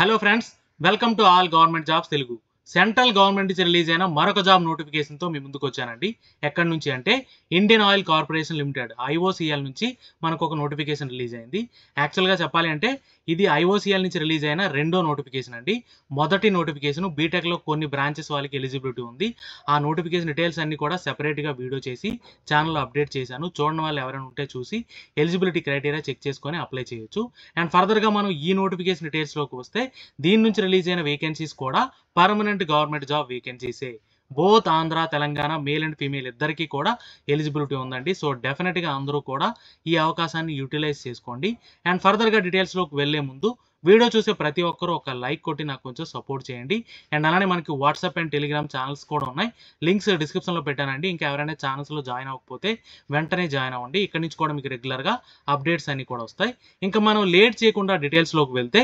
Hello friends, welcome to all government jobs Telugu. Central government నుంచి release అయిన మరొక job నోటిఫికేషన్తో మీ ముందుకు వచ్చానండి. ఎక్కడి నుంచి అంటే Indian Oil Corporation limited IOCL నుంచి మనకు ఒక నోటిఫికేషన్ రిలీజ్ అయింది. యాక్చువల్గా చెప్పాలి అంటే ఇది IOCL నుంచి రిలీజ్ అయిన రెండో నోటిఫికేషన్ అండి. మొదటి నోటిఫికేషన్ బీటెక్లో కొన్ని బ్రాంచెస్ వాళ్ళకి ఎలిజిబిలిటీ ఉంది. ఆ నోటిఫికేషన్ డీటెయిల్స్ అన్ని కూడా సెపరేట్గా వీడియో చేసి ఛానల్లో అప్డేట్ చేశాను. చూడని వాళ్ళు ఎవరైనా ఉంటే చూసి ఎలిజిబిలిటీ క్రైటీరియా చెక్ చేసుకొని అప్లై చేయొచ్చు. అండ్ ఫర్దర్గా మనం ఈ నోటిఫికేషన్ డీటెయిల్స్లోకి వస్తే దీని నుంచి రిలీజ్ అయిన వేకెన్సీస్ కూడా పర్మనెంట్ గవర్నమెంట్ జాబ్ వేకెన్సీసే. Both Andhra Telangana male and female ఇద్దరికీ కూడా ఎలిజిబిలిటీ ఉందండి. సో డెఫినెట్గా అందరూ కూడా ఈ అవకాశాన్ని యూటిలైజ్ చేసుకోండి. అండ్ ఫర్దర్గా డీటెయిల్స్లోకి వెళ్లే ముందు వీడియో చూసే ప్రతి ఒక్కరూ ఒక లైక్ కొట్టి నాకు కొంచెం సపోర్ట్ చేయండి. అండ్ అలానే మనకి వాట్సాప్ అండ్ టెలిగ్రామ్ ఛానల్స్ కూడా ఉన్నాయి. లింక్స్ డిస్క్రిప్షన్లో పెట్టానండి. ఇంకా ఎవరైనా ఛానల్స్లో జాయిన్ అవ్వకపోతే వెంటనే జాయిన్ అవ్వండి. ఇక్కడ నుంచి కూడా మీకు రెగ్యులర్గా అప్డేట్స్ అన్ని కూడా వస్తాయి. ఇంకా మనం లేట్ చేయకుండా డీటెయిల్స్లోకి వెళ్తే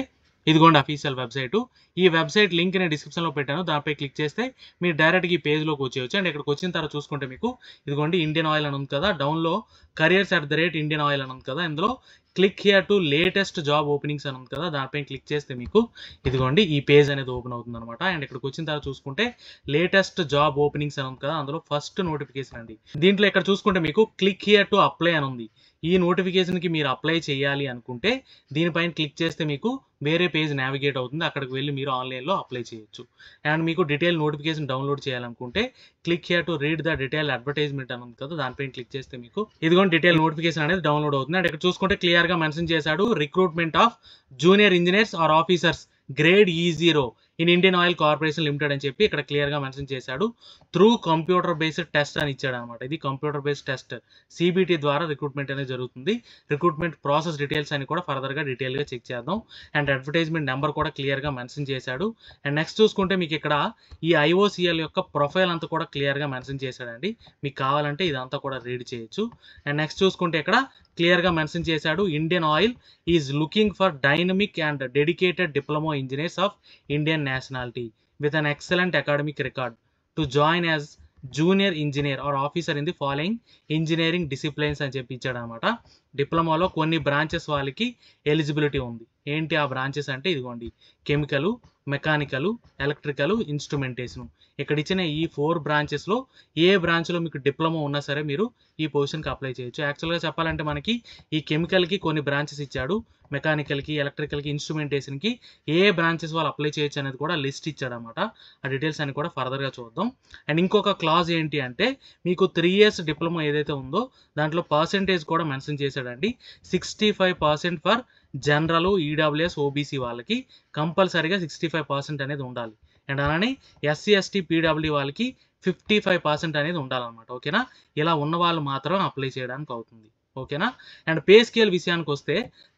ఇదిగోండి అఫీషియల్ వెబ్సైటు. ఈ వెబ్సైట్ లింక్ నేను డిస్క్రిప్షన్లో పెట్టాను. దానిపై క్లిక్ చేస్తే మీరు డైరెక్ట్గా ఈ పేజ్లోకి వచ్చేయచ్చు. అండ్ ఇక్కడికి వచ్చిన తర్వాత చూసుకుంటే మీకు ఇదిగోండి ఇండియన్ ఆయిల్ అని ఉంది కదా, డౌన్లో careers@indian oil అని ఉంది కదా, ఇందులో click here to latest job openings అని ఉంది కదా, దానిపై క్లిక్ చేస్తే మీకు ఇదిగోండి ఈ పేజ్ అనేది ఓపెన్ అవుతుంది అనమాట. అండ్ ఇక్కడికి వచ్చిన తర్వాత చూసుకుంటే లేటెస్ట్ జాబ్ ఓపెనింగ్స్ అని ఉంది కదా, అందులో ఫస్ట్ నోటిఫికేషన్ అండి. దీంట్లో ఇక్కడ చూసుకుంటే మీకు క్లిక్ హియర్ టు అప్లై అని ఉంది. ఈ నోటిఫికేషన్కి మీరు అప్లై చేయాలి అనుకుంటే దీనిపైన క్లిక్ చేస్తే మీకు వేరే పేజ్ నావిగేట్ అవుతుంది. అక్కడికి వెళ్ళి మీరు ఆన్లైన్లో అప్లై చేయొచ్చు. అండ్ మీకు డీటెయిల్ నోటిఫికేషన్ డౌన్లోడ్ చేయాలనుకుంటే click here to read the detail advertisement అని ఉంది కదా, దానిపైన క్లిక్ చేస్తే మీకు ఇదిగోండి డీటెయిల్ నోటిఫికేషన్ అనేది డౌన్లోడ్ అవుతుంది. అండ్ ఇక్కడ చూసుకుంటే క్లియర్గా మెన్షన్ చేశాడు recruitment of junior engineers or officers grade E0 in Indian Oil Corporation Limited అని చెప్పి ఇక్కడ క్లియర్గా మెన్షన్ చేశాడు. త్రూ కంప్యూటర్ బేస్డ్ టెస్ట్ అని ఇచ్చాడు అనమాట. ఇది కంప్యూటర్ బేస్డ్ టెస్ట్ CBT ద్వారా రిక్రూట్మెంట్ అనేది జరుగుతుంది. రిక్రూట్మెంట్ ప్రాసెస్ డీటెయిల్స్ అని కూడా ఫర్దర్గా డీటెయిల్గా చెక్ చేద్దాం. అండ్ అడ్వర్టైజ్మెంట్ నెంబర్ కూడా క్లియర్గా మెన్షన్ చేశాడు. అండ్ నెక్స్ట్ చూసుకుంటే మీకు ఇక్కడ ఈ IOCL యొక్క ప్రొఫైల్ అంతా కూడా క్లియర్గా మెన్షన్ చేశాడండి. మీకు కావాలంటే ఇదంతా కూడా రీడ్ చేయొచ్చు. అండ్ నెక్స్ట్ చూసుకుంటే ఇక్కడ క్లియర్గా మెన్షన్ చేశాడు Indian Oil is looking for dynamic and dedicated diploma engineers of Indian nationality with an excellent academic record to join as junior engineer or officer in the following engineering disciplines అని చెప్పి ఇచ్చాడు అనమాట. డిప్లొమాలో కొన్ని branches వాళ్ళకి eligibility ఉంది. ఏంటి ఆ branches అంటే ఇదిగోండి కెమికల్, మెకానికల్, ఎలక్ట్రికల్, ఇన్స్ట్రుమెంటేషన్. ఇక్కడ ఇచ్చిన ఈ 4 బ్రాంచెస్లో ఏ బ్రాంచ్లో మీకు డిప్లొమా ఉన్నా సరే మీరు ఈ పొజిషన్కి అప్లై చేయొచ్చు. యాక్చువల్గా చెప్పాలంటే మనకి ఈ కెమికల్కి కొన్ని బ్రాంచెస్ ఇచ్చాడు, మెకానికల్కి, ఎలక్ట్రికల్కి, ఇన్స్ట్రుమెంటేషన్కి ఏ బ్రాంచెస్ వాళ్ళు అప్లై చేయొచ్చు అనేది కూడా లిస్ట్ ఇచ్చాడు అనమాట. ఆ డీటెయిల్స్ అన్ని కూడా ఫర్దర్గా చూద్దాం. అండ్ ఇంకొక క్లాజ్ ఏంటి అంటే మీకు 3 years డిప్లొమా ఏదైతే ఉందో దాంట్లో పర్సెంటేజ్ కూడా మెన్షన్ చేశాడండి. 65% ఫర్ జనరల్, EWS, OBC వాళ్ళకి కంపల్సరీగా 65% అనేది ఉండాలి. అండ్ అలానే SC, ST, PWD వాళ్ళకి 55% అనేది ఉండాలన్నమాట. ఓకేనా? ఇలా ఉన్న వాళ్ళు మాత్రం అప్లై చేయడానికి అవుతుంది. ఓకేనా? అండ్ పే స్కేల్ విషయానికి వస్తే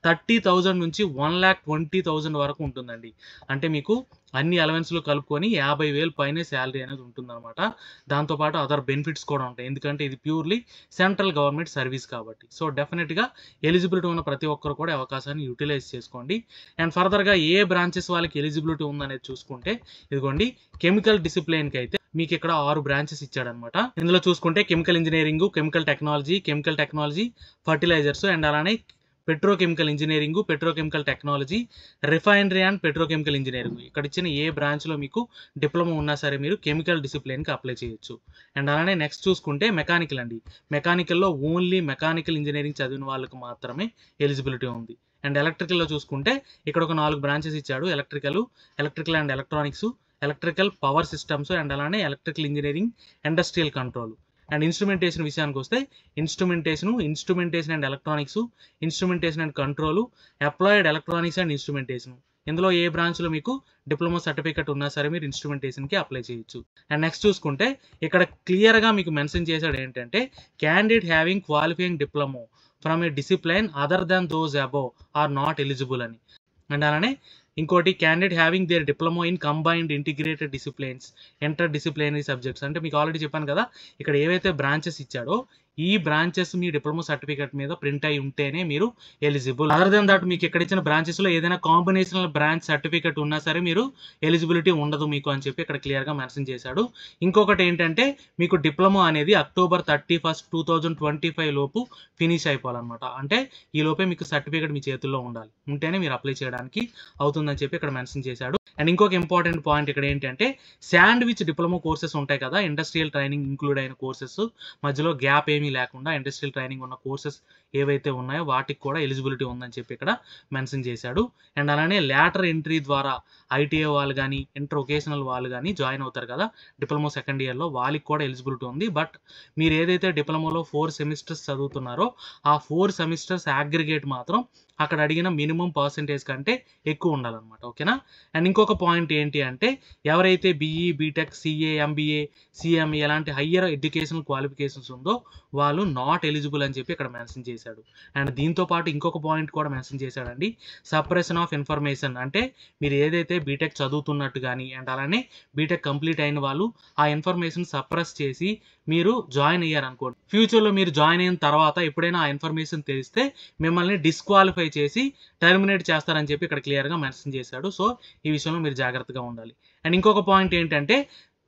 30,000 నుంచి 1,20,000 వరకు ఉంటుందండి. అంటే మీకు అన్ని అలవెన్స్లు కలుపుకొని 50,000 పైనే శాలరీ అనేది ఉంటుందన్నమాట. దాంతోపాటు అదర్ బెనిఫిట్స్ కూడా ఉంటాయి. ఎందుకంటే ఇది ప్యూర్లీ సెంట్రల్ గవర్నమెంట్ సర్వీస్ కాబట్టి. సో డెఫినెట్గా ఎలిజిబిలిటీ ఉన్న ప్రతి ఒక్కరు కూడా అవకాశాన్ని యూటిలైజ్ చేసుకోండి. అండ్ ఫర్దర్గా ఏ బ్రాంచెస్ వాళ్ళకి ఎలిజిబిలిటీ ఉందనేది చూసుకుంటే ఇదిగోండి కెమికల్ డిసిప్లిన్కి అయితే మీకు ఇక్కడ 6 బ్రాంచెస్ ఇచ్చాడనమాట. ఇందులో చూసుకుంటే chemical engineering, chemical technology, fertilisers, and అలానే petrochemical engineering, petrochemical technology, refinery and petrochemical engineering. ఇక్కడ ఇచ్చిన ఏ బ్రాంచ్లో మీకు డిప్లొమా ఉన్నా సరే మీరు కెమికల్ డిసిప్లిన్కి అప్లై చేయొచ్చు. అండ్ అలానే నెక్స్ట్ చూసుకుంటే మెకానికల్ అండి. మెకానికల్లో ఓన్లీ మెకానికల్ ఇంజనీరింగ్ చదివిన వాళ్ళకి మాత్రమే ఎలిజిబిలిటీ ఉంది. అండ్ ఎలక్ట్రికల్లో చూసుకుంటే ఇక్కడ ఒక 4 బ్రాంచెస్ ఇచ్చాడు. Electrical and electronics, electrical power systems, and అలానే electrical engineering, industrial control. And instrumentation విషయానికి వస్తే instrumentation and electronics, instrumentation and control, applied electronics and instrumentation. ఇందులో ఏ బ్రాంచ్లో మీకు డిప్లొమా సర్టిఫికేట్ ఉన్నా సరే మీరు ఇన్స్ట్రుమెంటేషన్కి అప్లై చేయొచ్చు. అండ్ నెక్స్ట్ చూసుకుంటే ఇక్కడ క్లియర్గా మీకు మెన్షన్ చేశాడు ఏంటంటే candidate having qualifying diploma from a discipline other than those above are not eligible అని. అండ్ అలానే ఇంకోటి candidate having there diploma in combined integrated disciplines inter disciplinary subjects. అంటే మీకు ఆల్రెడీ చెప్పాను కదా ఇక్కడ ఏవైతే బ్రాంచెస్ ఇచ్చాడో ఈ బ్రాంచెస్ మీ డిప్లొమా సర్టిఫికేట్ మీద ప్రింట్ అయి ఉంటేనే మీరు ఎలిజిబుల్. అదర్ దెన్ దట్ మీకు ఇక్కడ ఇచ్చిన బ్రాంచెస్ లో ఏదైనా కాంబినేషనల్ బ్రాంచ్ సర్టిఫికేట్ ఉన్నా సరే మీరు ఎలిజిబిలిటీ ఉండదు మీకు అని చెప్పి ఇక్కడ క్లియర్ గా మెన్షన్ చేశాడు. ఇంకొకటి ఏంటంటే మీకు డిప్లొమా అనేది October 31, 2025 లోపు ఫినిష్ అయిపోవాలన్నమాట. అంటే ఈ లోపే మీకు సర్టిఫికేట్ మీ చేతుల్లో ఉండాలి, ఉంటేనే మీరు అప్లై చేయడానికి అవుతుందని చెప్పి ఇక్కడ మెన్షన్ చేశాడు. అండ్ ఇంకొక ఇంపార్టెంట్ పాయింట్ ఇక్కడ ఏంటంటే శాండ్విచ్ డిప్లొమా కోర్సెస్ ఉంటాయి కదా, ఇండస్ట్రియల్ ట్రైనింగ్ ఇంక్లూడ్ అయిన కోర్సెస్, మధ్యలో గ్యాప్ ఏమీ లేకుండా ఇండస్ట్రియల్ ట్రైనింగ్ ఉన్న కోర్సెస్ ఏవైతే ఉన్నాయో వాటికి కూడా ఎలిజిబిలిటీ ఉందని చెప్పి ఇక్కడ మెన్షన్ చేశాడు. అండ్ అలానే లేటర్ ఎంట్రీ ద్వారా ఐటీఐ వాళ్ళు కానీ ఇంటర్ వొకేషనల్ వాళ్ళు కానీ జాయిన్ అవుతారు కదా డిప్లొమా సెకండ్ ఇయర్లో, వాళ్ళకి కూడా ఎలిజిబిలిటీ ఉంది. బట్ మీరు ఏదైతే డిప్లొమాలో 4 సెమిస్టర్స్ చదువుతున్నారో ఆ 4 సెమిస్టర్స్ అగ్రిగేట్ మాత్రం అక్కడ అడిగిన మినిమం పర్సెంటేజ్ కంటే ఎక్కువ ఉండాలన్నమాట. ఓకేనా. అండ్ ఇంకొక పాయింట్ ఏంటి అంటే ఎవరైతే BE, BTech, CA, MBA, CME ఎలాంటి హయ్యర్ ఎడ్యుకేషనల్ క్వాలిఫికేషన్స్ ఉందో వాళ్ళు నాట్ ఎలిజిబుల్ అని చెప్పి ఇక్కడ మెన్షన్ చేశాడు. అండ్ దీంతో పాటు ఇంకొక పాయింట్ కూడా మెన్షన్ చేశాడండి, సప్రెషన్ ఆఫ్ ఇన్ఫర్మేషన్. అంటే మీరు ఏదైతే బీటెక్ చదువుతున్నట్టు కానీ అండ్ అలానే బీటెక్ కంప్లీట్ అయిన వాళ్ళు ఆ ఇన్ఫర్మేషన్ సప్రెస్ చేసి మీరు జాయిన్ అయ్యారనుకోండి, ఫ్యూచర్లో మీరు జాయిన్ అయిన తర్వాత ఎప్పుడైనా ఆ ఇన్ఫర్మేషన్ తెలిస్తే మిమ్మల్ని డిస్క్వాలిఫై చేసి టర్మినేట్ చేస్తారని చెప్పి ఇక్కడ క్లియర్గా మెన్షన్ చేశాడు. సో ఈ విషయంలో మీరు జాగ్రత్తగా ఉండాలి. అండ్ ఇంకొక పాయింట్ ఏంటంటే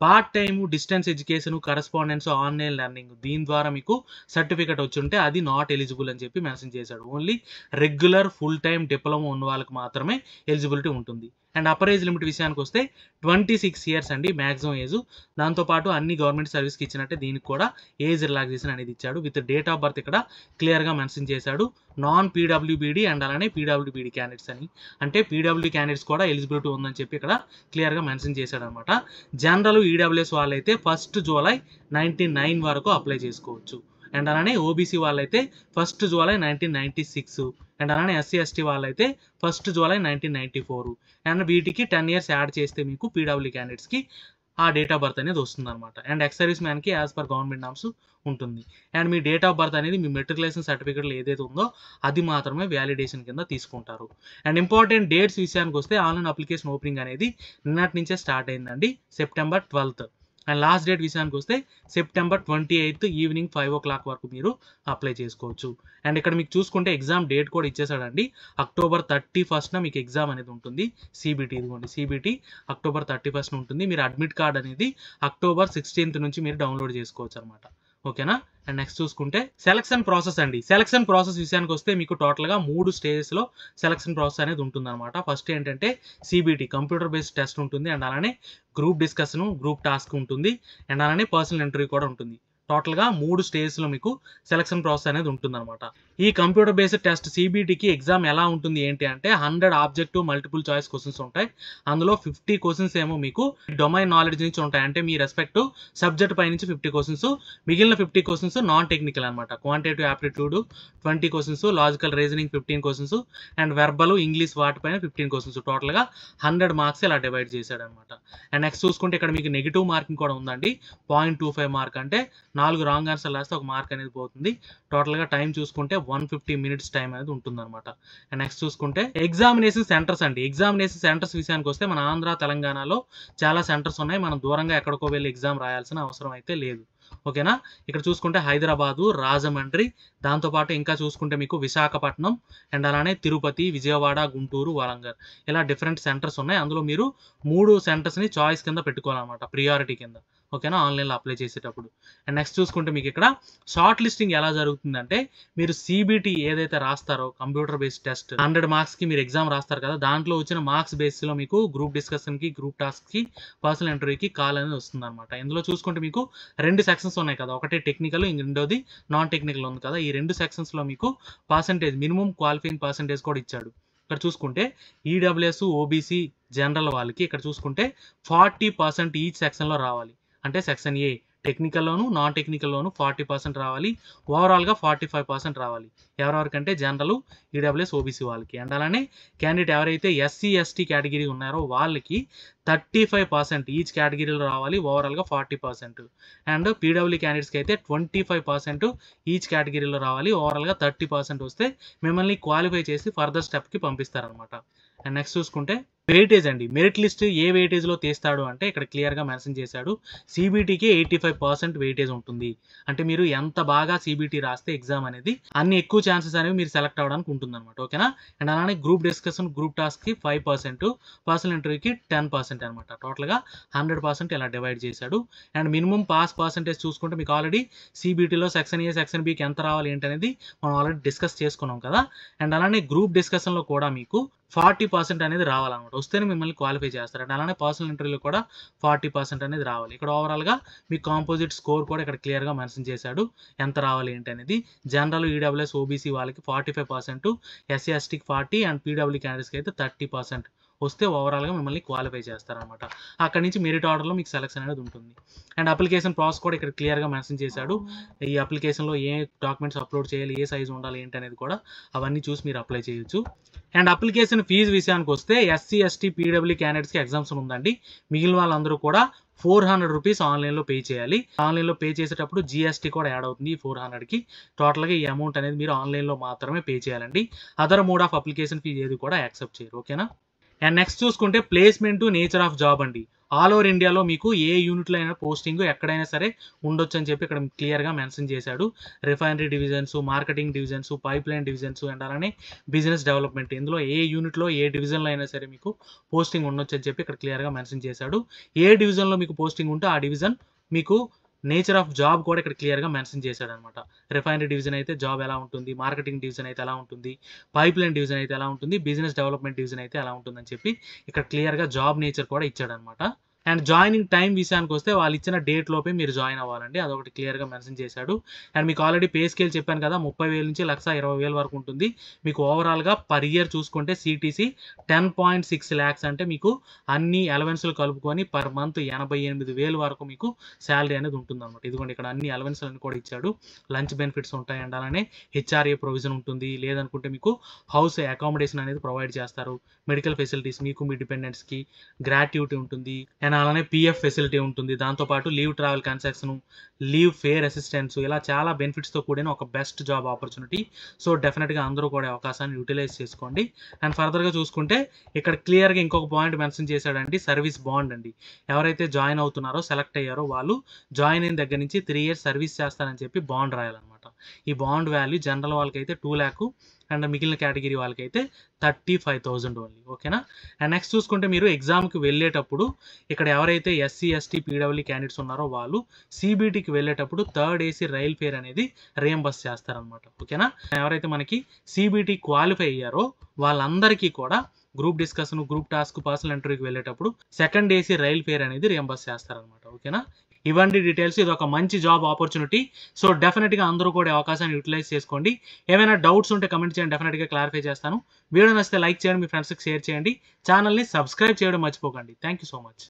part time, distance education, correspondence, online learning దీని ద్వారా మీకు సర్టిఫికేట్ వచ్చి ఉంటే అది నాట్ ఎలిజిబుల్ అని చెప్పి మెన్షన్ చేశాడు. Only regular full time diploma ఉన్న వాళ్ళకి మాత్రమే ఎలిజిబిలిటీ ఉంటుంది. అండ్ అప్పర్ ఏజ్ లిమిట్ విషయానికి వస్తే 26 ఇయర్స్ అండి మ్యాక్సిమం ఏజ్. దాంతోపాటు అన్ని గవర్నమెంట్ సర్వీస్కి ఇచ్చినట్టే దీనికి కూడా ఏజ్ రిలాక్సేషన్ అనేది ఇచ్చాడు. విత్ డేట్ ఆఫ్ బర్త్ ఇక్కడ క్లియర్గా మెన్షన్ చేశాడు. నాన్ పీడబ్ల్యూబీడీ అండ్ అలానే పీడబ్ల్యూబీడీ క్యాండిడేట్స్ అని, అంటే పీడబ్ల్యూ క్యాండిడేట్స్ కూడా ఎలిజిబిలిటీ ఉందని చెప్పి ఇక్కడ క్లియర్గా మెన్షన్ చేశాడు అనమాట. జనరల్ ఈడబ్ల్యూఎస్ వాళ్ళైతే 1 జూలై 1999 వరకు అప్లై చేసుకోవచ్చు. అండ్ అలానే ఓబీసీ వాళ్ళైతే 1 జూలై 1996. అండ్ అలానే ఎస్సీ ఎస్టీ వాళ్ళైతే 1 జూలై 1994. అండ్ వీటికి 10 ఇయర్స్ యాడ్ చేస్తే మీకు పీడబ్ల్యూ క్యాండిడేట్స్కి ఆ డేట్ ఆఫ్ బర్త్ అనేది వస్తుంది అనమాట. అండ్ ఎక్స్ సర్వీస్ మ్యాన్కి యాజ్ పర్ గవర్నమెంట్ నామ్స్ ఉంటుంది. అండ్ మీ డేట్ ఆఫ్ బర్త్ అనేది మీ మెట్రికులేషన్ సర్టిఫికేట్లో ఏదైతే ఉందో అది మాత్రమే వ్యాలిడేషన్ కింద తీసుకుంటారు. అండ్ ఇంపార్టెంట్ డేట్స్ విషయానికి వస్తే ఆన్లైన్ అప్లికేషన్ ఓపెనింగ్ అనేది నిన్నటి నుంచే స్టార్ట్ అయిందండి, September 12th. And last date విషయానికి వస్తే September 28th ఈవినింగ్ 5 o'clock వరకు మీరు అప్లై చేసుకోవచ్చు. అండ్ ఇక్కడ మీకు చూసుకుంటే ఎగ్జామ్ డేట్ కూడా ఇచ్చేసాడండి, October 31st మీకు ఎగ్జామ్ అనేది ఉంటుంది. సిబిటీ ఇదిగోండి, సిబిటీ October 31st ఉంటుంది. మీరు అడ్మిట్ కార్డ్ అనేది October 16th నుంచి మీరు డౌన్లోడ్ చేసుకోవచ్చు అనమాట. ఓకేనా. అండ్ నెక్స్ట్ చూసుకుంటే సెలక్షన్ ప్రాసెస్ అండి. సెలక్షన్ ప్రాసెస్ విషయానికి వస్తే మీకు టోటల్గా 3 స్టేజెస్లో సెలక్షన్ ప్రాసెస్ అనేది ఉంటుంది అనమాట. ఫస్ట్ ఏంటంటే సిబిటీ కంప్యూటర్ బేస్డ్ టెస్ట్ ఉంటుంది. అండ్ అలానే గ్రూప్ డిస్కషన్, గ్రూప్ టాస్క్ ఉంటుంది. అండ్ అలానే పర్సనల్ ఇంటర్వ్యూ కూడా ఉంటుంది. టోటల్గా 3 స్టేజ్లో మీకు సెలక్షన్ ప్రాసెస్ అనేది ఉంటుందన్నమాట. ఈ కంప్యూటర్ బేస్డ్ టెస్ట్ సిబిటీకి ఎగ్జామ్ ఎలా ఉంటుంది ఏంటి అంటే 100 ఆబ్జెక్టివ్ మల్టిపుల్ చాయిస్ క్వశ్చన్స్ ఉంటాయి. అందులో 50 క్వశ్చన్స్ ఏమో మీకు డొమైన్ నాలెడ్జ్ నుంచి ఉంటాయి, అంటే మీ రెస్పెక్టివ్ సబ్జెక్ట్ పై నుంచి 50 క్వశ్చన్స్, మిగిలిన 50 క్వశ్చన్స్ నాన్ టెక్నికల్ అనమాట. Quantitative aptitude 20 questions, logical reasoning 15 questions, and verbal English వాటిపైన 15 క్వశ్చన్స్. టోటల్గా 100 మార్క్స్ ఇలా డివైడ్ చేశాడు అనమాట. అండ్ నెక్స్ట్ చూసుకుంటే ఇక్కడ మీకు నెగిటివ్ మార్కింగ్ కూడా ఉందండి, 0.25 మార్క్, అంటే 4 రాంగ్ ఆన్సర్ రాస్తే 1 మార్క్ అనేది పోతుంది. టోటల్గా టైం చూసుకుంటే 150 minutes టైం అనేది ఉంటుంది అనమాట. అండ్ నెక్స్ట్ చూసుకుంటే ఎగ్జామినేషన్ సెంటర్స్ అండి. ఎగ్జామినేషన్ సెంటర్స్ విషయానికి వస్తే మన ఆంధ్ర, తెలంగాణలో చాలా సెంటర్స్ ఉన్నాయి. మనం దూరంగా ఎక్కడికో వెళ్ళి ఎగ్జామ్ రాయాల్సిన అవసరం అయితే లేదు. ఓకేనా. ఇక్కడ చూసుకుంటే హైదరాబాదు, రాజమండ్రి, దాంతోపాటు ఇంకా చూసుకుంటే మీకు విశాఖపట్నం, అండ్ అలానే తిరుపతి, విజయవాడ, గుంటూరు, వరంగల్, ఇలా డిఫరెంట్ సెంటర్స్ ఉన్నాయి. అందులో మీరు 3 సెంటర్స్ని చాయిస్ కింద పెట్టుకోవాలన్నమాట, ప్రియారిటీ కింద. ఓకేనా, ఆన్లైన్లో అప్లై చేసేటప్పుడు. అండ్ నెక్స్ట్ చూసుకుంటే మీకు ఇక్కడ షార్ట్ లిస్టింగ్ ఎలా జరుగుతుందంటే మీరు సిబిటీ ఏదైతే రాస్తారో కంప్యూటర్ బేస్డ్ టెస్ట్ 100 మార్క్స్కి మీరు ఎగ్జామ్ రాస్తారు కదా, దాంట్లో వచ్చిన మార్క్స్ బేస్లో మీకు గ్రూప్ డిస్కషన్కి, గ్రూప్ టాస్క్కి, పర్సనల్ ఇంటర్వ్యూకి కాల్ అనేది వస్తుంది అనమాట. ఇందులో చూసుకుంటే మీకు 2 సెక్షన్స్ ఉన్నాయి కదా, ఒకటి టెక్నికల్, రెండోది నాన్ టెక్నికల్ ఉంది కదా. ఈ 2 సెక్షన్స్లో మీకు పర్సంటేజ్, మినిమం క్వాలిఫైయింగ్ పర్సంటేజ్ కూడా ఇచ్చాడు. ఇక్కడ చూసుకుంటే ఈడబ్ల్యూఎస్, ఓబీసీ, జనరల్ వాళ్ళకి ఇక్కడ చూసుకుంటే 40% ఈచ్ సెక్షన్లో రావాలి. అంటే సెక్షన్ ఏ టెక్నికల్లోను, నాన్ టెక్నికల్లోను 40% రావాలి. ఓవరాల్గా 45% రావాలి. ఎవరెవరికంటే జనరల్, ఈడబ్ల్యూఎస్, ఓబీసీ వాళ్ళకి. అండ్ అలానే క్యాండిడేట్ ఎవరైతే ఎస్సీ ఎస్టీ కేటగిరీ ఉన్నారో వాళ్ళకి 35% ఈచ్ కేటగిరీలో రావాలి, ఓవరాల్గా 40%. అండ్ పీడబ్ల్యూ క్యాండిడేట్స్కి అయితే 25% ఈచ్ కేటగిరీలో రావాలి, ఓవరాల్గా 30% వస్తే మిమ్మల్ని క్వాలిఫై చేసి ఫర్దర్ స్టెప్కి పంపిస్తారనమాట. అండ్ నెక్స్ట్ చూసుకుంటే వెయిటేజ్ అండి. మెరిట్ లిస్ట్ ఏ వెయిటేజ్‌లో తీస్తాడు అంటే ఇక్కడ క్లియర్‌గా మెన్షన్ చేశాడు. సీబీటీకి 85% వెయిటేజ్ ఉంటుంది. అంటే మీరు ఎంత బాగా సీబీటీ రాస్తే ఎగ్జామ్ అనేది అన్ని ఎక్కువ ఛాన్సెస్ అనేవి మీరు సెలెక్ట్ అవ్వడానికి ఉంటుందన్నమాట. ఓకేనా? అండ్ అలానే గ్రూప్ డిస్కషన్, గ్రూప్ టాస్క్‌కి 5%, పర్సనల్ ఇంటర్వ్యూకి 10% అనమాట. టోటల్‌గా 100% ఇలా డివైడ్ చేశాడు. అండ్ మినిమమ్ పాస్ పర్సెంటేజ్ చూసుకుంటే మీకు ఆల్రెడీ సీబీటీలో సెక్షన్ ఏ, సెక్షన్ బికి ఎంత రావాలి ఏంటనేది మనం ఆల్రెడీ డిస్కస్ చేసుకున్నాం కదా! అండ్ అలానే గ్రూప్ డిస్కషన్‌లో కూడా మీకు 40% అనేది రావాలన్నమాట. వస్తేనే మిమ్మల్ని క్వాలిఫై చేస్తారు. అండ్ అలానే పర్సనల్ ఇంటర్వ్యూలో కూడా 40% అనేది రావాలి. ఇక్కడ ఓవరాల్‌గా మీ కాంపోజిట్ స్కోర్ కూడా ఇక్కడ క్లియర్‌గా మెన్షన్ చేశాడు. ఎంత రావాలి ఏంటి అనేది. జనరల్, ఈడబ్ల్యూఎస్, ఓబీసీ వాళ్ళకి 45%, ఎస్సీ, ఎస్టీకి 40 అండ్ పీడబ్ల్యూ క్యాండిడేట్స్‌కి అయితే 30% వస్తే ఓవరాల్‌గా మిమ్మల్ని క్వాలిఫై చేస్తారనమాట. అక్కడి నుంచి మెరిట్ ఆర్డర్‌లో మీకు సెలక్షన్ అనేది ఉంటుంది. అండ్ అప్లికేషన్ ప్రాసెస్ కూడా ఇక్కడ క్లియర్‌గా మెన్షన్ చేశాడు. ఈ అప్లికేషన్‌లో ఏ డాక్యుమెంట్స్ అప్లోడ్ చేయాలి, ఏ సైజ్ ఉండాలి ఏంటి అనేది కూడా అవన్నీ చూసి మీరు అప్లై చేయొచ్చు. అండ్ అప్లికేషన్ ఫీజు విషయానికి వస్తే ఎస్సీ, ఎస్టీ, పీడబ్ల్యూ క్యాండిడేట్స్‌కి ఎగ్జామ్షన్ ఉందండి. మిగిలిన వాళ్ళందరూ కూడా ₹400 ఆన్‌లైన్‌లో పే చేయాలి. ఆన్‌లైన్‌లో పే చేసేటప్పుడు జీఎస్టీ కూడా యాడ్ అవుతుంది ఈ 400కి. టోటల్‌గా ఈ అమౌంట్ అనేది మీరు ఆన్‌లైన్‌లో మాత్రమే పే చేయాలండి. Other mode of application fee ఏది కూడా యాక్సెప్ట్ చేయరు. ఓకేనా? అండ్ నెక్స్ట్ చూసుకుంటే ప్లేస్‌మెంట్, నేచర్ ఆఫ్ జాబ్ అండి. ఆల్ ఓవర్ ఇండియాలో మీకు ఏ యూనిట్‌లో అయినా పోస్టింగ్ ఎక్కడైనా సరే ఉండొచ్చని చెప్పి ఇక్కడ క్లియర్‌గా మెన్షన్ చేశాడు. Refinery divisions, marketing divisions, pipeline divisions and అలానే బిజినెస్ డెవలప్‌మెంట్. ఇందులో ఏ యూనిట్‌లో, ఏ డివిజన్‌లో అయినా సరే మీకు పోస్టింగ్ ఉండొచ్చని చెప్పి ఇక్కడ క్లియర్‌గా మెన్షన్ చేశాడు. ఏ డివిజన్‌లో మీకు పోస్టింగ్ ఉంటే ఆ డివిజన్ మీకు నేచర్ ఆఫ్ జాబ్ కూడా ఇక్కడ క్లియర్‌గా మెన్షన్ చేశాడనమాట. రిఫైనరీ డివిజన్ అయితే జాబ్ ఎలా ఉంటుంది, మార్కెటింగ్ డివిజన్ అయితే ఎలా ఉంటుంది, పైప్‌లైన్ డివిజన్ అయితే ఎలా ఉంటుంది, బిజినెస్ డెవలప్‌మెంట్ డివిజన్ అయితే ఎలా ఉంటుందని చెప్పి ఇక్కడ క్లియర్‌గా జాబ్ నేచర్ కూడా ఇచ్చాడనమాట. అండ్ జాయినింగ్ టైం విషయానికొస్తే వాళ్ళు ఇచ్చిన డేట్ లోపే మీరు జాయిన్ అవ్వాలండి. అదొకటి క్లియర్‌గా మెన్షన్ చేశాడు. అండ్ మీకు ఆల్రెడీ పే స్కేల్ చెప్పాను కదా! 30,000 నుంచి 1,20,000 వరకు ఉంటుంది. మీకు ఓవరాల్‌గా పర్ ఇయర్ చూసుకుంటే సీటీసీ 10.6 లాక్స్ అంటే మీకు అన్ని అలవెన్స్‌లు కలుపుకొని పర్ మంత్ 88,000 వరకు మీకు సాలరీ అనేది ఉంటుందన్నమాట. ఇదిగోండి ఇక్కడ అన్ని అలవెన్స్‌లన్నీ కూడా ఇచ్చాడు. లంచ్ బెనిఫిట్స్ ఉంటాయి. అండ్ అలానే హెచ్ఆర్ఏ ప్రొవిజన్ ఉంటుంది. లేదనుకుంటే మీకు హౌస్ అకామిడేషన్ అనేది ప్రొవైడ్ చేస్తారు. మెడికల్ ఫెసిలిటీస్ మీకు, మీ డిపెండెంట్స్‌కి గ్రాట్యుటీ ఉంటుంది. అండ్ అలానే పీఎఫ్ ఫెసిలిటీ ఉంటుంది. దాంతోపాటు leave travel concession, leave fair assistance ఇలా చాలా బెనిఫిట్స్‌తో కూడిన ఒక బెస్ట్ జాబ్ ఆపర్చునిటీ. సో, డెఫినిట్‌గా అందరూ కూడా అవకాశాన్ని యుటిలైజ్ చేసుకోండి. అండ్ ఫర్దర్‌గా చూసుకుంటే ఇక్కడ క్లియర్‌గా ఇంకొక పాయింట్ మెన్షన్ చేశాడండి. సర్వీస్ బాండ్ అండి. ఎవరైతే జాయిన్ అవుతున్నారో, సెలెక్ట్ అయ్యారో వాళ్ళు జాయిన్ అయిన దగ్గర నుంచి 3 ఇయర్స్ సర్వీస్ చేస్తారని చెప్పి బాండ్ రాయాలన్నమాట. ఈ బాండ్ వాల్యూ జనరల్ వాళ్ళకైతే 2,00,000 అండ్ మిగిలిన కేటగిరీ వాళ్ళకైతే 35,000 ఓన్లీ. ఓకేనా? అండ్ నెక్స్ట్ చూసుకుంటే మీరు ఎగ్జామ్‌కి వెళ్ళేటప్పుడు ఇక్కడ ఎవరైతే ఎస్సీ, ఎస్టీ, పీడబ్ల్యూ క్యాండిడేట్స్ ఉన్నారో వాళ్ళు సీబీటీకి వెళ్ళేటప్పుడు థర్డ్ ఏసీ రైల్ ఫేర్ అనేది రీయింబర్స్ చేస్తారనమాట. ఓకేనా? ఎవరైతే మనకి సీబీటీ క్వాలిఫై అయ్యారో వాళ్ళందరికీ కూడా group discussion, group task, personal ఇంటర్వ్యూకి వెళ్ళేటప్పుడు సెకండ్ ఏసీ రైల్ ఫేర్ అనేది రీయింబర్స్ చేస్తారనమాట. ఓకేనా? ఇవన్నీ డీటెయిల్స్. ఇది ఒక మంచి జాబ్ ఆపర్చునిటీ. సో, డెఫినిట్‌గా అందరూ కూడా ఈ అవకాశాన్ని యుటిలైజ్ చేసుకోండి. ఏమైనా డౌట్స్ ఉంటే కామెంట్ చేయండి. డెఫినిట్‌గా క్లారిఫై చేస్తాను. వీడియో నచ్చితే లైక్ చేయండి. మీ ఫ్రెండ్స్‌కి షేర్ చేయండి. ఛానెల్‌ని సబ్స్క్రైబ్ చేయడం మర్చిపోకండి. Thank you so much.